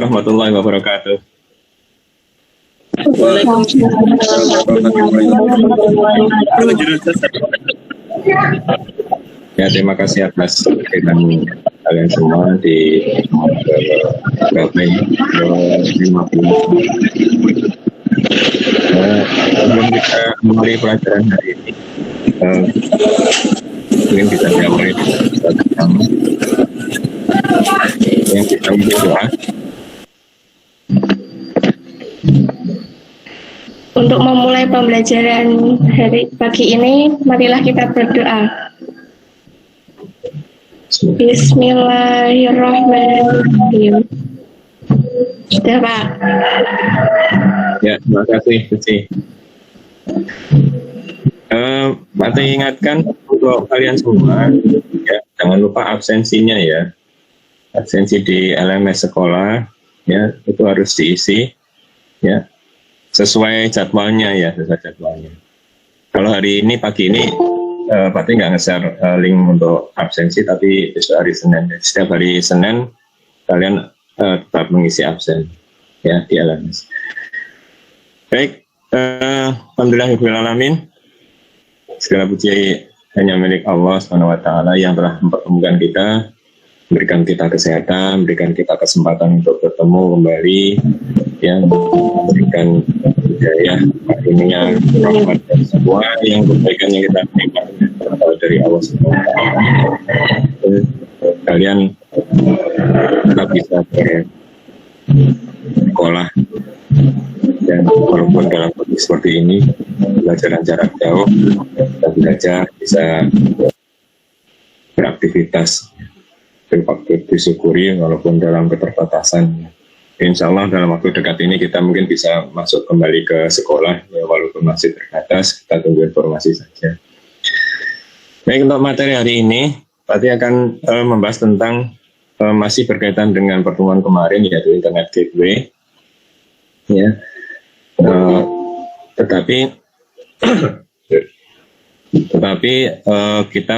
warahmatullahi wabarakatuh. Ya, terima kasih atas kegiatan kalian semua di berapa ini? 50. Sebelum kita mulai pelajaran hari ini, mungkin kita diawali yang kita berdoa. Untuk memulai pembelajaran hari pagi ini, marilah kita berdoa. Bismillahirrahmanirrahim. Sudah, Pak? Ya, terima kasih, Suci. Mati ingatkan untuk kalian semua, ya, jangan lupa absensinya ya. Absensi di LMS sekolah, ya, itu harus diisi, ya, sesuai jadwalnya ya, sesuai jadwalnya. Kalau hari ini, pagi ini, Pati nggak nge-share link untuk absensi, tapi besok hari Senin. Setiap hari Senin, kalian tetap mengisi absen, ya, di LMS. Baik, alhamdulillahirrahmanirrahim. Segala puji hanya milik Allah SWT yang telah mempertemukan kita, memberikan kita kesehatan, memberikan kita kesempatan untuk bertemu kembali, yang memberikan hidayah, karunia, rahmat dan semua yang kebaikan yang kita nikmati dari Allah SWT. Kalian tetap bisa bersekolah, dan walaupun dalam kondisi seperti ini, pelajaran jarak jauh, dan belajar bisa beraktivitas, berpakaian disyukuri walaupun dalam keterbatasan. Insya Allah dalam waktu dekat ini kita mungkin bisa masuk kembali ke sekolah, ya, walaupun masih terbatas, kita tunggu informasi saja. Baik, untuk materi hari ini, Pati akan membahas tentang masih berkaitan dengan pertemuan kemarin, yaitu Internet Gateway. Ya, tetapi kita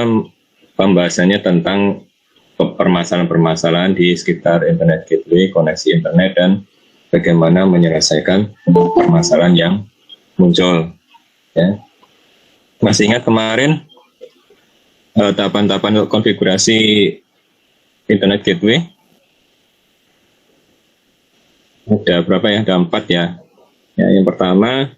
pembahasannya tentang permasalahan-permasalahan di sekitar Internet Gateway, koneksi internet, dan bagaimana menyelesaikan permasalahan yang muncul. Ya. Masih ingat kemarin tahapan-tahapan untuk konfigurasi Internet Gateway? Ada berapa ya? Ada 4 ya. Ya, yang pertama,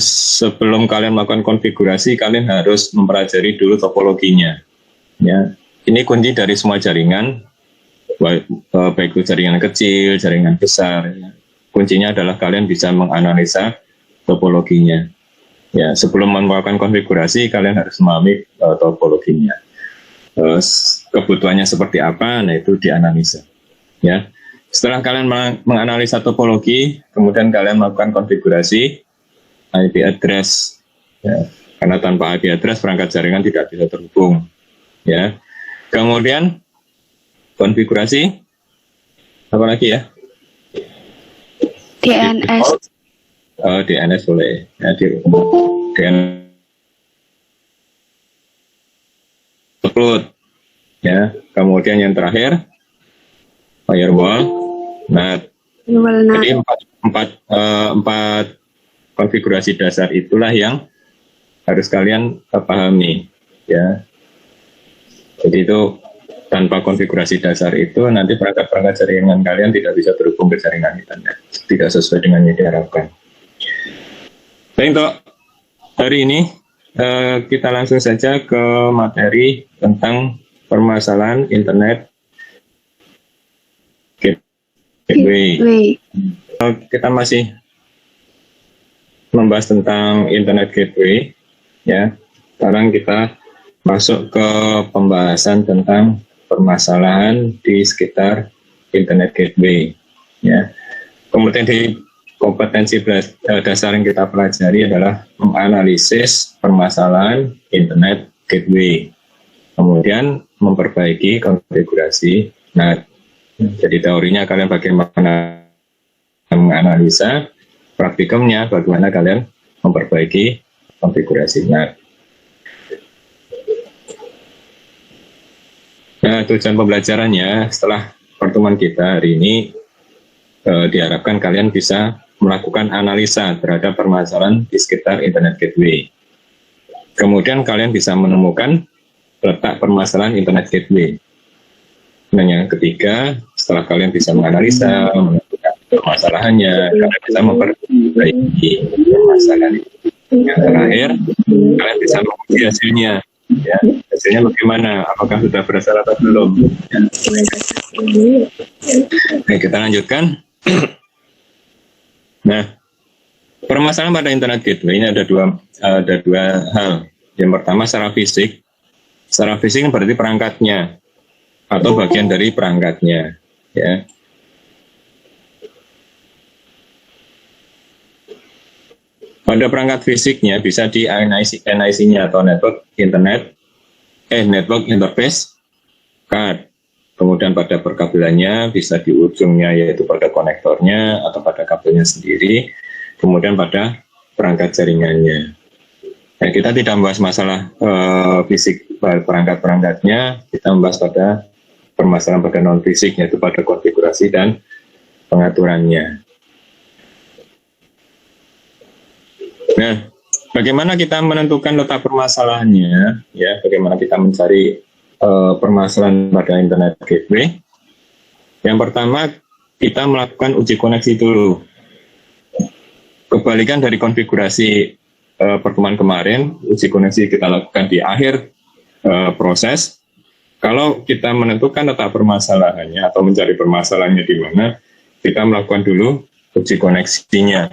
sebelum kalian melakukan konfigurasi, kalian harus mempelajari dulu topologinya. Ya, ini kunci dari semua jaringan, baik itu jaringan kecil, jaringan besar. Ya. Kuncinya adalah kalian bisa menganalisa topologinya. Ya, sebelum melakukan konfigurasi, kalian harus memahami topologinya. Kebutuhannya seperti apa? Nah, itu dianalisa. Ya. Setelah kalian menganalisa topologi, kemudian kalian melakukan konfigurasi IP address. Ya. Karena tanpa IP address, perangkat jaringan tidak bisa terhubung. Ya. Kemudian konfigurasi apa lagi ya? DNS. DNS boleh. Ya, DNS upload. Ya. Kemudian yang terakhir firewall. Nah, jadi empat konfigurasi dasar itulah yang harus kalian pahami. Ya. Jadi itu tanpa konfigurasi dasar itu nanti perangkat-perangkat jaringan kalian tidak bisa terhubung ke jaringan internet, tidak sesuai dengan yang diharapkan. Baik, untuk hari ini kita langsung saja ke materi tentang permasalahan internet gateway. Kita masih membahas tentang internet gateway, ya. Sekarang kita masuk ke pembahasan tentang permasalahan di sekitar internet gateway, ya. Kemudian di kompetensi dasar yang kita pelajari adalah menganalisis permasalahan internet gateway, kemudian memperbaiki konfigurasi NAT. Jadi teorinya kalian bagaimana menganalisa, praktikumnya bagaimana kalian memperbaiki konfigurasinya. Nah, tujuan pembelajarannya setelah pertemuan kita hari ini diharapkan kalian bisa melakukan analisa terhadap permasalahan di sekitar Internet Gateway. Kemudian kalian bisa menemukan letak permasalahan Internet Gateway. Dan yang ketiga, setelah kalian bisa menganalisa, menentukan permasalahannya, kalian bisa memperbaiki permasalahan itu. Yang terakhir, kalian bisa menguji hasilnya. Ya, hasilnya bagaimana? Apakah sudah berhasil atau belum? Ya. Oke, kita lanjutkan. Nah, permasalahan pada Internet Gateway ini ada dua hal. Yang pertama secara fisik. Secara fisik berarti perangkatnya atau bagian dari perangkatnya. Ya. Pada perangkat fisiknya bisa di NIC-nya atau Network Interface Card. Kemudian pada perkabelannya bisa di ujungnya yaitu pada konektornya atau pada kabelnya sendiri. Kemudian pada perangkat jaringannya. Nah, kita tidak membahas masalah fisik perangkat-perangkatnya, kita membahas pada permasalahan pada non-fisik yaitu pada konfigurasi dan pengaturannya. Nah, bagaimana kita menentukan letak permasalahannya? Ya, bagaimana kita mencari permasalahan pada Internet Gateway? Yang pertama, kita melakukan uji koneksi dulu. Kebalikan dari konfigurasi pertemuan kemarin, uji koneksi kita lakukan di akhir proses. Kalau kita menentukan letak permasalahannya atau mencari permasalahannya di mana, kita melakukan dulu uji koneksinya.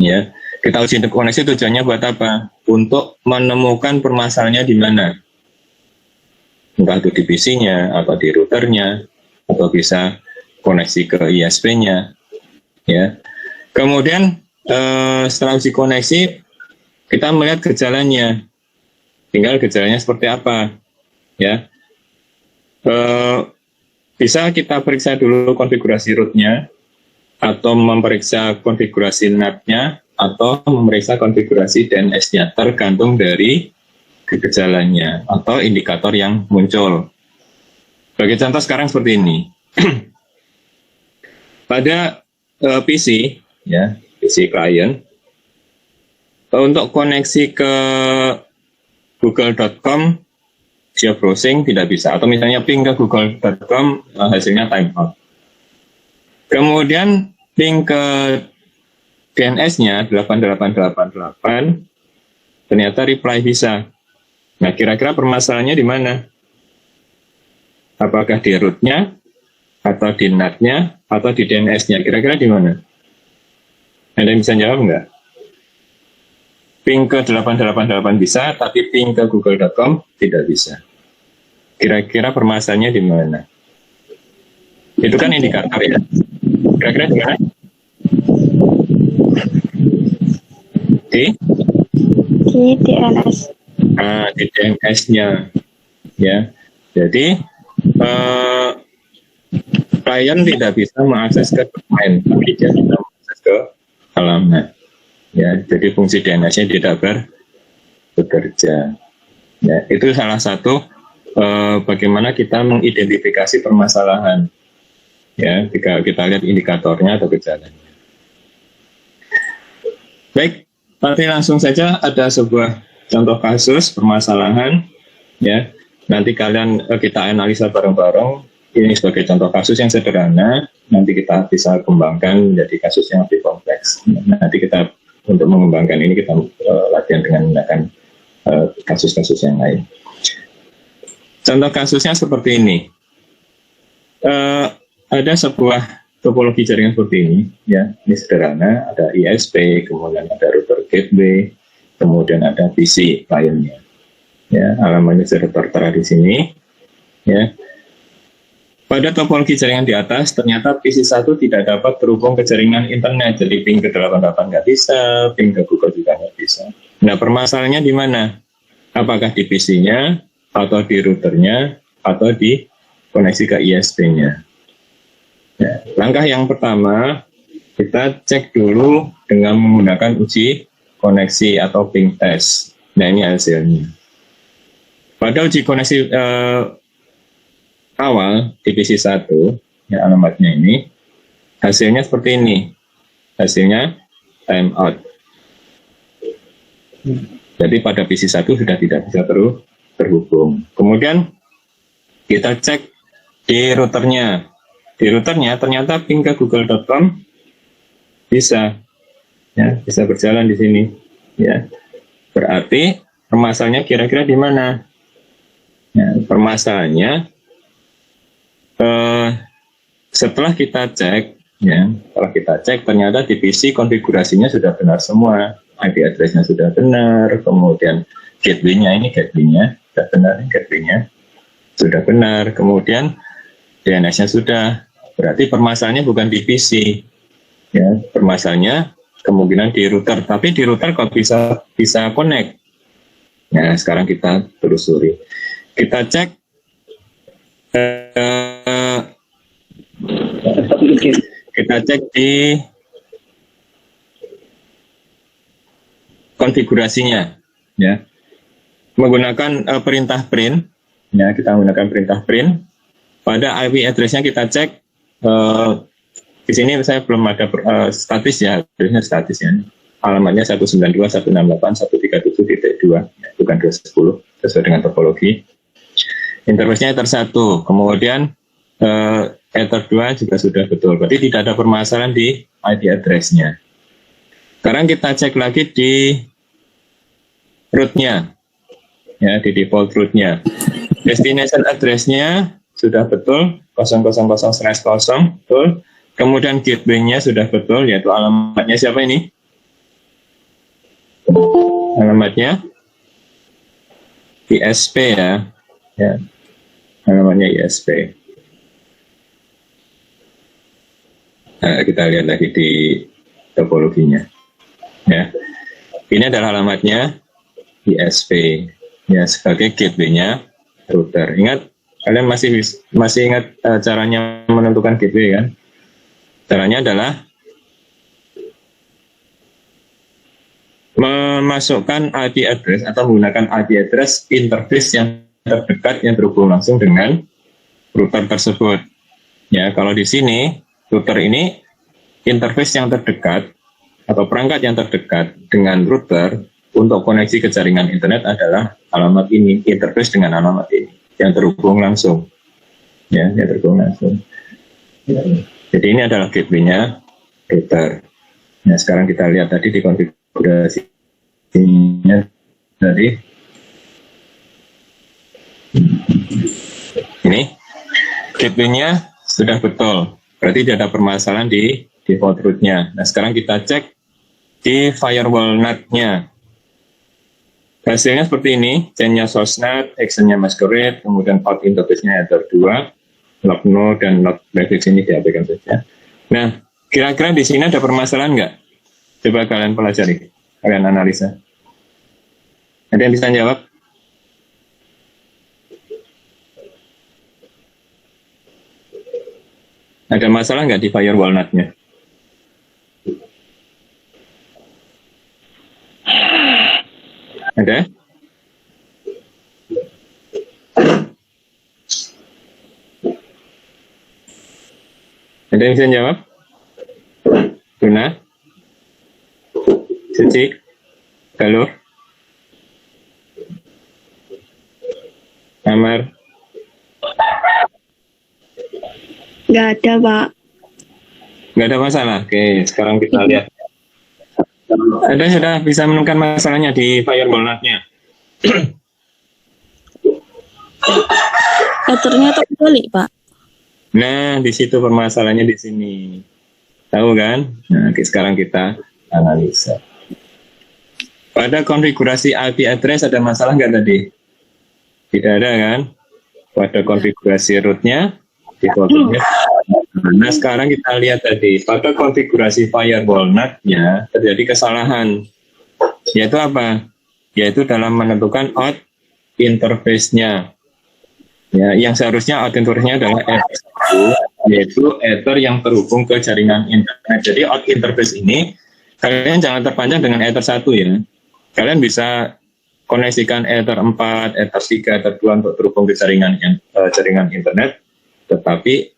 Ya. Kita uji koneksi tujuannya buat apa? Untuk menemukan permasalahannya di mana. Entah itu di PC-nya, atau di routernya, atau bisa koneksi ke ISP-nya. Ya. Kemudian setelah uji koneksi, kita melihat gejalanya. Tinggal gejalanya seperti apa. Ya. Bisa kita periksa dulu konfigurasi root-nya, atau memeriksa konfigurasi NAT-nya, atau memeriksa konfigurasi DNS-nya, tergantung dari gejalanya atau indikator yang muncul. Bagi contoh sekarang seperti ini. Pada PC, ya, PC client, untuk koneksi ke google.com, geo browsing tidak bisa, atau misalnya ping ke google.com, hasilnya timeout. Kemudian ping ke DNS-nya 8888 ternyata reply bisa. Nah, kira-kira permasalahannya di mana? Apakah di root-nya, atau di NAT-nya, atau di DNS-nya? Kira-kira di mana? Ada yang bisa jawab nggak? Ping ke 888 bisa, tapi ping ke google.com tidak bisa. Kira-kira permasalahannya di mana? Itu kan indikator ya. Kira-kira di mana? Di DNS. Di DNS-nya, ya. Jadi klien tidak bisa mengakses ke domain, tapi dia bisa mengakses ke alamat. Ya, jadi fungsi DNS-nya tidak bekerja. Ya, itu salah satu bagaimana kita mengidentifikasi permasalahan. Ya, jika kita lihat indikatornya atau gejalanya. Baik, nanti langsung saja ada sebuah contoh kasus permasalahan, ya. Nanti kita analisa bareng-bareng. Ini sebagai contoh kasus yang sederhana. Nanti kita bisa kembangkan menjadi kasus yang lebih kompleks. Nanti kita untuk mengembangkan ini kita latihan dengan menggunakan kasus-kasus yang lain. Contoh kasusnya seperti ini. Ada sebuah topologi jaringan seperti ini, ya, ini sederhana, ada ISP, kemudian ada router gateway, kemudian ada PC kliennya, ya, alamatnya sudah tertera di sini, ya. Pada topologi jaringan di atas, ternyata PC1 tidak dapat terhubung ke jaringan internet, jadi ping ke 88 nggak bisa, ping ke Google juga nggak bisa. Nah, permasalahannya di mana? Apakah di PC-nya, atau di routernya, atau di koneksi ke ISP-nya? Ya, langkah yang pertama, kita cek dulu dengan menggunakan uji koneksi atau ping test. Nah, ini hasilnya. Pada uji koneksi awal di PC1, ya alamatnya ini, hasilnya seperti ini. Hasilnya timeout. Jadi pada PC1 sudah tidak bisa terhubung. Kemudian kita cek di routernya. Di routernya ternyata ping ke google.com bisa, ya, bisa berjalan di sini. Ya, berarti permasalahannya kira-kira di mana? Ya, permasalahannya setelah kita cek, ya, setelah kita cek ternyata di PC konfigurasinya sudah benar semua, IP address-nya sudah benar, kemudian gateway-nya sudah benar, gateway-nya sudah benar, kemudian DNS-nya sudah. Berarti permasalahannya bukan di PC, ya, permasalahannya kemungkinan di router. Tapi di router kok bisa connect? Nah, sekarang kita telusuri. Kita cek di konfigurasinya, ya, menggunakan perintah print, ya, kita menggunakan perintah print. Pada IP address-nya kita cek, di sini saya belum ada statis, ya, address-nya statis, ya, alamatnya 192.168.137.2, ya, bukan 210 sesuai dengan topologi. Interface-nya Ether 1, kemudian Ether 2 juga sudah betul, berarti tidak ada permasalahan di IP address-nya. Sekarang kita cek lagi di root-nya, ya, di default root-nya. Destination address-nya sudah betul, 000/0, betul. Kemudian gateway-nya sudah betul, yaitu alamatnya siapa ini? Alamatnya ISP, ya, ya, alamatnya ISP. Nah, kita lihat lagi di topologinya, ya. Ini adalah alamatnya ISP, ya, sebagai gateway-nya router. Ingat, kalian masih ingat caranya menentukan gateway, kan? Caranya adalah memasukkan IP address atau menggunakan IP address interface yang terdekat yang terhubung langsung dengan router tersebut. Ya, kalau di sini router ini interface yang terdekat atau perangkat yang terdekat dengan router untuk koneksi ke jaringan internet adalah alamat ini, interface dengan alamat ini yang terhubung langsung, ya, yang terhubung langsung. Jadi ini adalah gateway-nya router. Nah, sekarang kita lihat tadi di konfigurasinya tadi. Ini gateway-nya sudah betul, berarti tidak ada permasalahan di default root-nya. Nah, sekarang kita cek di firewall NAT-nya. Hasilnya seperti ini, chain-nya source-NAT, action-nya masquerade, kemudian out interface-nya Ether 2, log no dan log prefix ini diabaikan saja. Nah, kira-kira di sini ada permasalahan nggak? Coba kalian pelajari, kalian analisa. Ada yang bisa jawab? Ada masalah nggak di firewall NAT-nya? Ada? Ada yang bisa jawab? Tuna? Suci? Galuh? Amar? Nggak ada, Pak. Nggak ada masalah. Oke, sekarang kita lihat. Ada sudah bisa menemukan masalahnya di firewall NAT-nya? Ethernya terbalik, Pak. Nah, di situ permasalahannya di sini. Tahu kan? Nah, sekarang kita analisa. Pada konfigurasi IP address ada masalah nggak tadi? Tidak ada kan? Pada konfigurasi root-nya, default-nya. Nah, sekarang kita lihat tadi, pada konfigurasi firewall NAT-nya terjadi kesalahan. Yaitu apa? Yaitu dalam menentukan out interface-nya. Ya, yang seharusnya out interface-nya adalah Ether 1, yaitu Ether yang terhubung ke jaringan internet. Jadi out interface ini, kalian jangan terpanjang dengan Ether 1 ya. Kalian bisa koneksikan Ether 4, Ether 3, Ether 2 untuk terhubung ke jaringan internet. tetapi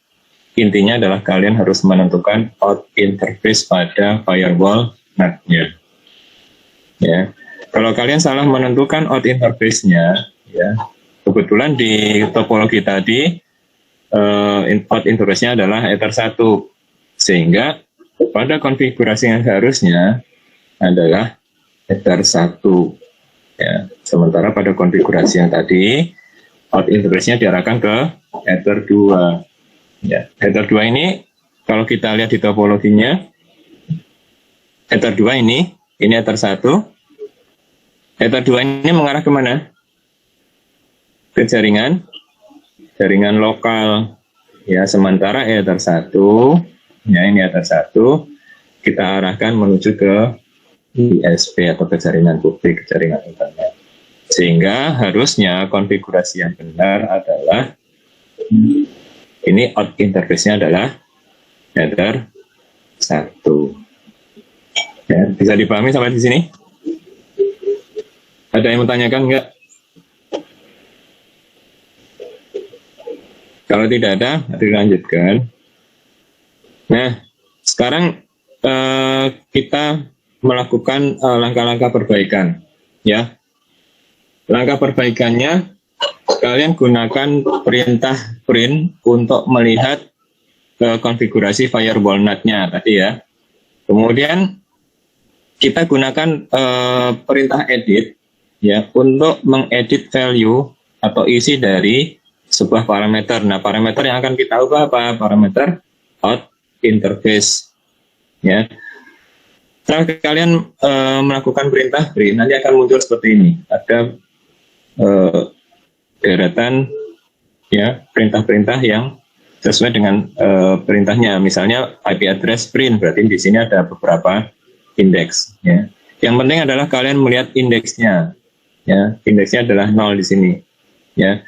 intinya adalah kalian harus menentukan out interface pada firewall NAT-nya. Ya, kalau kalian salah menentukan out interface-nya, ya, kebetulan di topologi tadi out interface-nya adalah Ether 1, sehingga pada konfigurasi yang seharusnya adalah Ether 1. Ya, sementara pada konfigurasi yang tadi out interface-nya diarahkan ke Ether 2. Ya, Ether 2 ini kalau kita lihat di topologinya, Ether 2 ini Ether 1. Ether 2 ini mengarah kemana? Ke jaringan lokal. Ya, sementara Ether 1, ya ini Ether 1, kita arahkan menuju ke ISP atau ke jaringan publik, ke jaringan internet. Sehingga harusnya konfigurasi yang benar adalah ini out interface-nya adalah Ether 1. Ya, bisa dipahami sampai di sini? Ada yang menanyakan enggak? Kalau tidak ada, dilanjutkan. Nah, sekarang kita melakukan langkah-langkah perbaikan. Ya, langkah perbaikannya, kalian gunakan perintah print untuk melihat konfigurasi firewall NAT-nya tadi ya. Kemudian kita gunakan perintah edit ya untuk mengedit value atau isi dari sebuah parameter. Nah, parameter yang akan kita ubah apa? Parameter out interface. Ya. Setelah kalian melakukan perintah print, nanti akan muncul seperti ini. Ada deretan ya perintah-perintah yang sesuai dengan perintahnya. Misalnya IP address print, berarti di sini ada beberapa indeks. Ya. Yang penting adalah kalian melihat indeksnya. Ya, indeksnya adalah 0 di sini. Ya.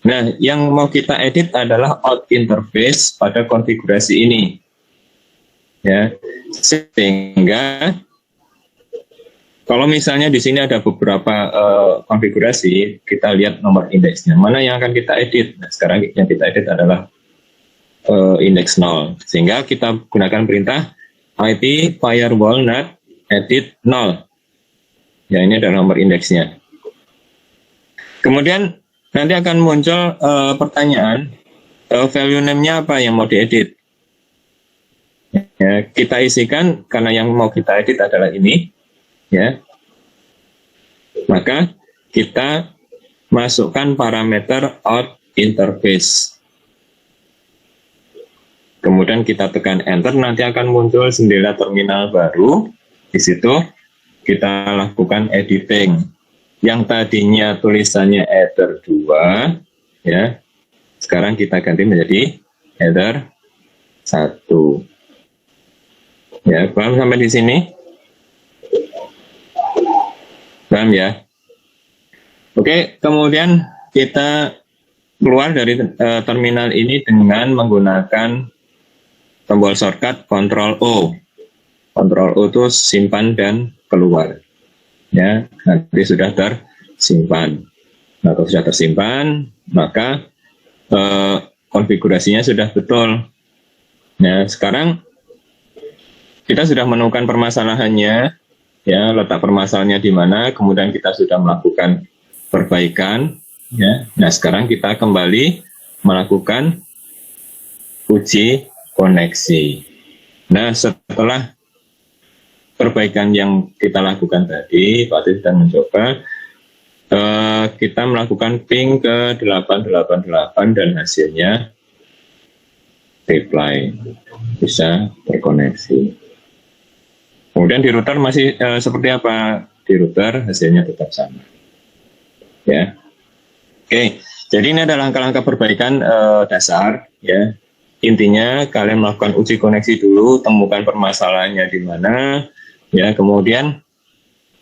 Nah, yang mau kita edit adalah out interface pada konfigurasi ini. Ya, sehingga kalau misalnya di sini ada beberapa konfigurasi, kita lihat nomor indeksnya. Mana yang akan kita edit? Nah, sekarang yang kita edit adalah indeks 0. Sehingga kita gunakan perintah IP firewall NAT edit 0. Ya, ini adalah nomor indeksnya. Kemudian nanti akan muncul pertanyaan, value name-nya apa yang mau diedit? Ya, kita isikan karena yang mau kita edit adalah ini. Ya, maka kita masukkan parameter out interface. Kemudian kita tekan enter, nanti akan muncul jendela terminal baru. Di situ kita lakukan editing. Yang tadinya tulisannya Ether 2, ya, sekarang kita ganti menjadi Ether 1. Ya, paham sampai di sini? Paham ya? Oke, kemudian kita keluar dari terminal ini dengan menggunakan tombol shortcut Ctrl O. Ctrl O itu simpan dan keluar. Ya, nanti sudah tersimpan. Nah, kalau sudah tersimpan, maka konfigurasinya sudah betul. Nah, sekarang kita sudah menemukan permasalahannya. Ya, letak permasalahannya di mana, kemudian kita sudah melakukan perbaikan, ya. Nah, sekarang kita kembali melakukan uji koneksi. Nah, setelah perbaikan yang kita lakukan tadi, Pak Ati sedang mencoba, kita melakukan ping ke 888 dan hasilnya reply, bisa terkoneksi. Kemudian di router masih seperti apa? Di router hasilnya tetap sama. Ya, oke. Jadi ini adalah langkah-langkah perbaikan dasar. Ya, intinya kalian melakukan uji koneksi dulu, temukan permasalahannya di mana. Ya, kemudian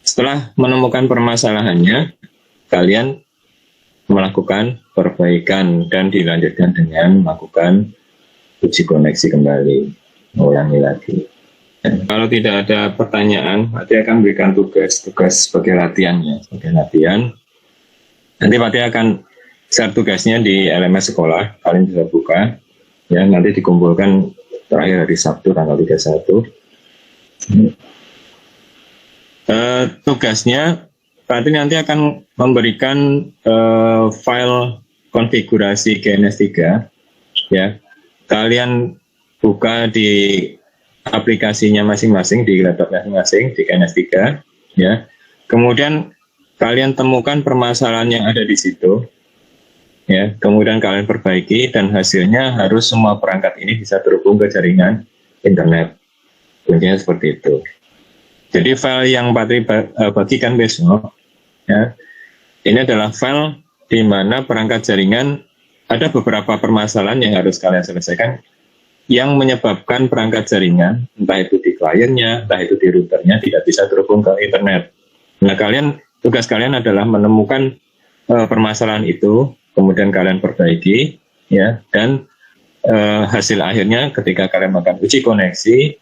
setelah menemukan permasalahannya, kalian melakukan perbaikan dan dilanjutkan dengan melakukan uji koneksi kembali, ulangi lagi. Kalau tidak ada pertanyaan, Pak Ati akan berikan tugas sebagai latihannya, sebagai latihan. Nanti Pak Ati akan share tugasnya di LMS sekolah, kalian bisa buka, ya nanti dikumpulkan terakhir hari Sabtu tanggal 31. Tugasnya berarti nanti akan memberikan file konfigurasi GNS3, ya. Kalian buka di aplikasinya masing-masing, di laptop masing-masing, di GNS3, ya. Kemudian kalian temukan permasalahan yang ada di situ, ya. Kemudian kalian perbaiki dan hasilnya harus semua perangkat ini bisa terhubung ke jaringan internet. Kuncinya seperti itu. Jadi file yang Patri bagikan besok, ya, ini adalah file di mana perangkat jaringan ada beberapa permasalahan yang harus kalian selesaikan yang menyebabkan perangkat jaringan, entah itu di kliennya, entah itu di routernya, tidak bisa terhubung ke internet. Nah, tugas kalian adalah menemukan permasalahan itu, kemudian kalian perbaiki, ya, dan hasil akhirnya ketika kalian melakukan uji koneksi,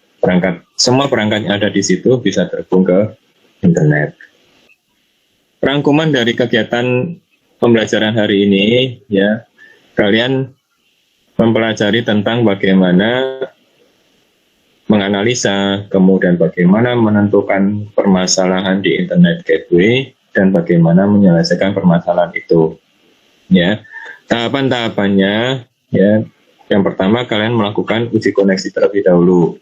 semua perangkat yang ada di situ bisa terhubung ke internet. Rangkuman dari kegiatan pembelajaran hari ini, ya, kalian mempelajari tentang bagaimana menganalisa, kemudian bagaimana menentukan permasalahan di internet gateway, dan bagaimana menyelesaikan permasalahan itu. Ya, tahapan-tahapannya, ya, yang pertama kalian melakukan uji koneksi terlebih dahulu.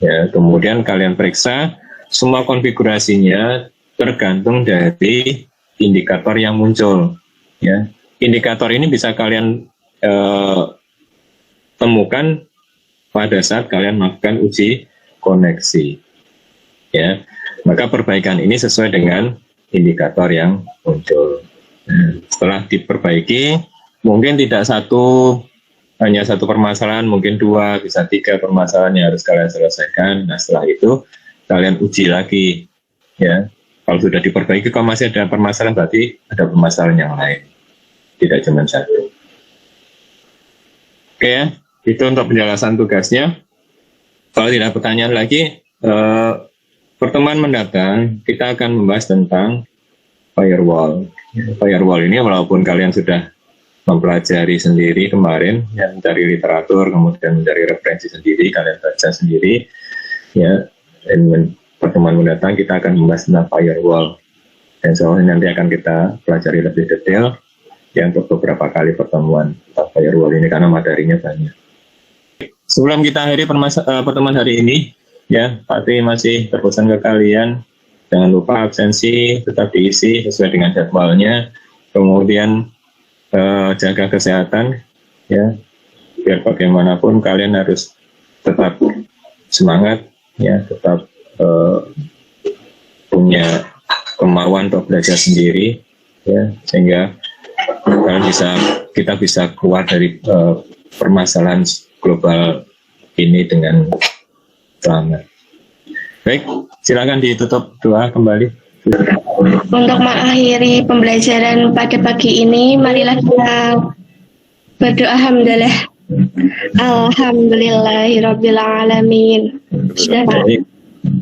Ya, kemudian kalian periksa semua konfigurasinya tergantung dari indikator yang muncul. Ya, indikator ini bisa kalian temukan pada saat kalian melakukan uji koneksi. Ya, maka perbaikan ini sesuai dengan indikator yang muncul. Setelah diperbaiki, mungkin tidak hanya satu permasalahan, mungkin 2, bisa 3 permasalahan yang harus kalian selesaikan. Nah, setelah itu kalian uji lagi, ya. Kalau sudah diperbaiki, kalau masih ada permasalahan, berarti ada permasalahan yang lain, tidak cuma satu. Oke, ya, itu untuk penjelasan tugasnya. Kalau tidak pertanyaan lagi, pertemuan mendatang kita akan membahas tentang firewall. Firewall ini walaupun kalian sudah mempelajari sendiri kemarin, ya, mencari literatur, kemudian mencari referensi sendiri, kalian baca sendiri, ya. Dan pertemuan mendatang kita akan membahas tentang firewall. Dan soalnya nanti akan kita pelajari lebih detail, ya, untuk beberapa kali pertemuan tentang firewall ini karena materinya banyak. Sebelum kita akhiri pertemuan hari ini, ya, Patri masih berpesan ke kalian, jangan lupa absensi tetap diisi sesuai dengan jadwalnya, kemudian jaga kesehatan, ya, biar bagaimanapun kalian harus tetap semangat, ya, tetap punya kemauan untuk belajar sendiri, ya, sehingga kita bisa keluar dari permasalahan global ini dengan selamat. Baik, silakan ditutup doa kembali. Untuk mengakhiri pembelajaran pada pagi ini, marilah kita berdoa hamdalah. Alhamdulillahirabbil alamin.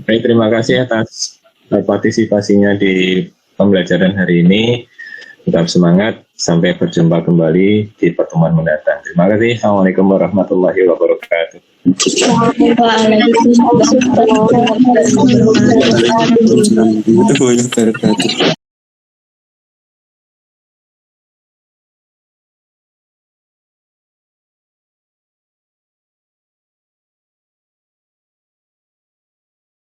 Baik, terima kasih atas partisipasinya di pembelajaran hari ini. Tetap semangat, sampai berjumpa kembali di pertemuan mendatang. Terima kasih. Assalamualaikum warahmatullahi wabarakatuh. Waalaikumsalam warahmatullahi wabarakatuh.